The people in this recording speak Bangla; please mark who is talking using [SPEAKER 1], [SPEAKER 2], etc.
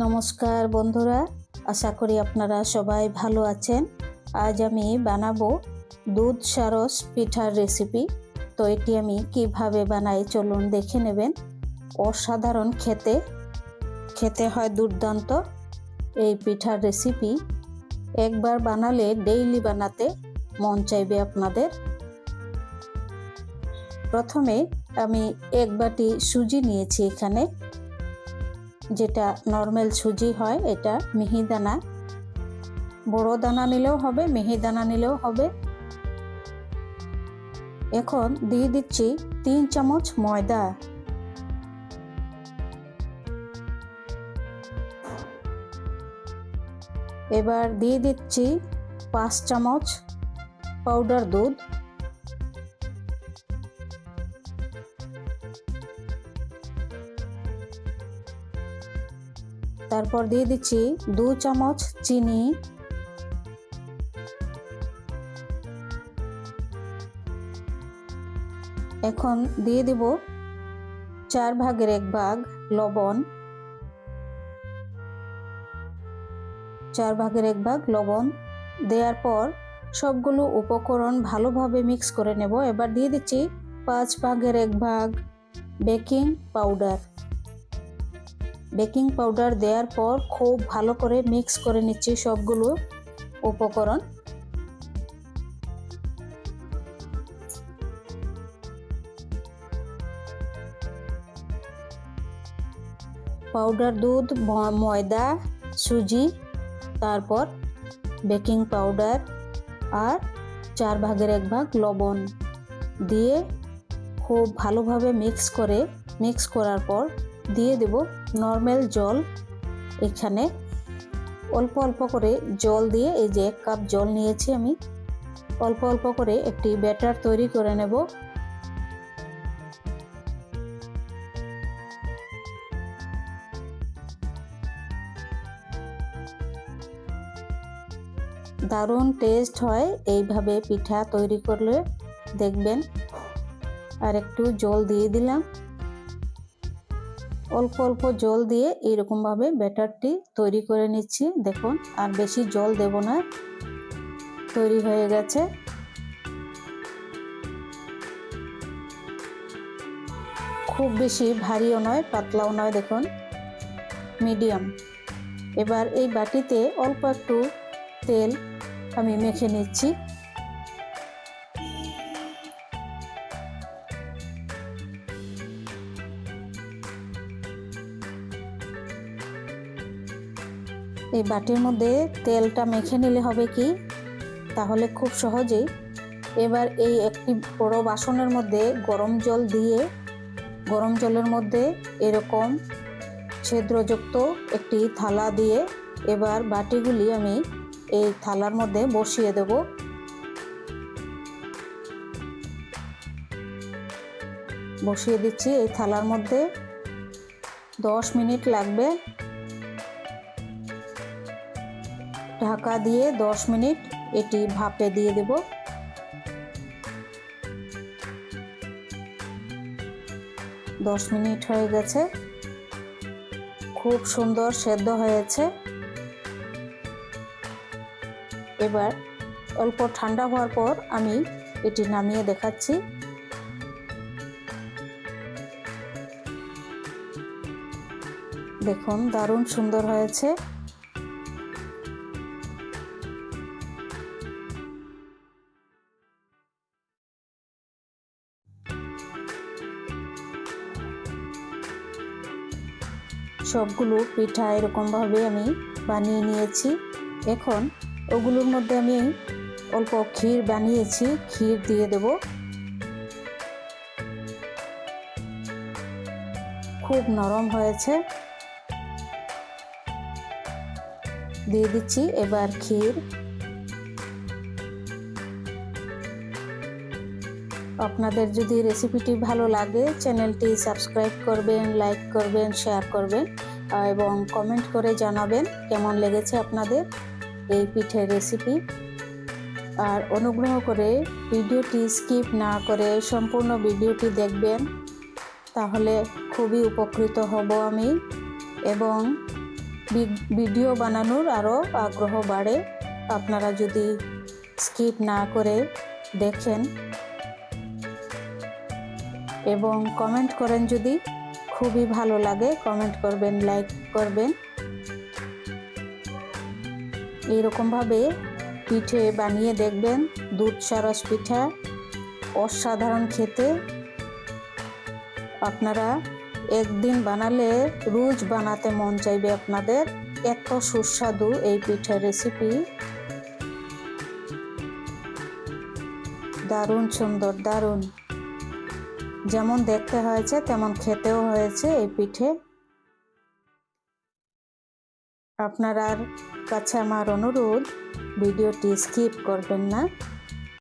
[SPEAKER 1] নমস্কার বন্ধুরা, আশা করি আপনারা সবাই ভালো আছেন। আজ আমি বানাবো দুধ সারস পিঠার রেসিপি। তো এটি আমি কিভাবে বানাই চলুন দেখে নেবেন। অসাধারণ খেতে হয় দুর্দান্ত এই পিঠার রেসিপি। একবার বানালে ডেইলি বানাতে মন চাইবে আপনাদের। প্রথমে আমি এক বাটি সুজি নিয়েছি, এখানে যেটা নরমাল সুজি হয়, এটা মিহিদানা, বড় দানা নিলেও হবে, মিহিদানা নিলেও হবে। এখন দিয়ে দিচ্ছি 3 চামচ ময়দা, এবার দিয়ে দিচ্ছি 5 চামচ পাউডার দুধ, তারপর দিয়ে দিচ্ছি 2 চামচ চিনি, এখন দিয়ে দেব 4 ভাগের 1 ভাগ লবণ, 4 ভাগের 1 ভাগ লবণ দেওয়ার পর সবগুলো উপকরণ ভালোভাবে মিক্স করে নেব। এবার দিয়ে দিচ্ছি 5 ভাগের 1 ভাগ বেকিং পাউডার। বেকিং পাউডার দেওয়ার পর খুব ভালো করে মিক্স করে নিচ্ছি সবগুলো উপকরণ। পাউডার দুধ, ময়দা, সুজি, তারপর বেকিং পাউডার আর 4 ভাগের 1 ভাগ লবণ দিয়ে খুব ভালোভাবে মিক্স করার পর দিয়ে দেব নরমাল জল। এখানে অল্প অল্প করে জল দিয়ে, এই যে 1 কাপ জল নিয়েছি আমি, অল্প অল্প করে একটি ব্যাটার তৈরি করে নেব। দারুণ টেস্ট হয় এইভাবে পিঠা তৈরি করলে, দেখবেন। আর একটু জল দিয়ে দিলাম, অল্প অল্প জল দিয়ে এরকম ভাবে ব্যাটারটি তৈরি করে নিচ্ছি। দেখুন, আর বেশি জল দেব না, তৈরি হয়ে গেছে। খুব বেশি ভারীও নয়, পাতলাও নয়, দেখুন মিডিয়াম। এবার এই বাটিতে অল্প একটু তেল আমি মেখে নিচ্ছি। এই বাটির মধ্যে তেলটা মেখে নিলে হবে কি, তাহলে খুব সহজেই। এবার এই একটি বড় বাসনের মধ্যে গরম জল দিয়ে, গরম জলের মধ্যে এরকম ছিদ্রযুক্ত একটি থালা দিয়ে এবার বাটিগুলি আমি এই থালার মধ্যে বসিয়ে দেব। বসিয়ে দিচ্ছি এই থালার মধ্যে। 10 মিনিট লাগবে। ঢাকা দিয়ে 10 মিনিট এটি ভাপে দিয়ে দেব। 10 মিনিট হয়ে গেছে, খুব সুন্দর সেদ্ধ হয়েছে। এবার অল্প ঠান্ডা হওয়ার পর আমি এটি নামিয়ে দেখাচ্ছি। দেখুন, দারুণ সুন্দর হয়েছে। সবগুলো পিঠা এরকমভাবে আমি বানিয়ে নিয়েছি। এখন ওগুলোর মধ্যে আমি অল্প ক্ষীর বানিয়েছি, ক্ষীর দিয়ে দেব। খুব নরম হয়েছে, দিয়ে দিচ্ছি এবার ক্ষীর। আপনাদের যদি রেসিপিটি ভালো লাগে, চ্যানেলটি সাবস্ক্রাইব করবেন, লাইক করবেন, শেয়ার করবেন এবং কমেন্ট করে জানাবেন কেমন লেগেছে আপনাদের এই পিঠের রেসিপি। আর অনুগ্রহ করে ভিডিওটি স্কিপ না করে সম্পূর্ণ ভিডিওটি দেখবেন, তাহলে খুবই উপকৃত হব আমি। এবং ভিডিও বানানোর আরও আগ্রহ বাড়ে আপনারা যদি স্কিপ না করে দেখেন এবং কমেন্ট করেন। যদি খুবই ভালো লাগে কমেন্ট করবেন, লাইক করবেন। এইরকমভাবে পিঠে বানিয়ে দেখবেন। দুধ সারস পিঠা অসাধারণ খেতে। আপনারা একদিন বানালে রোজ বানাতে মন চাইবে আপনাদের, এত সুস্বাদু এই পিঠার রেসিপি। দারুণ সুন্দর, দারুণ। যেমন দেখতে হয়েছে তেমন খেতেও হয়েছে এই পিঠে। আপনার কাছে আমার অনুরোধ, ভিডিওটি স্কিপ করবেন না।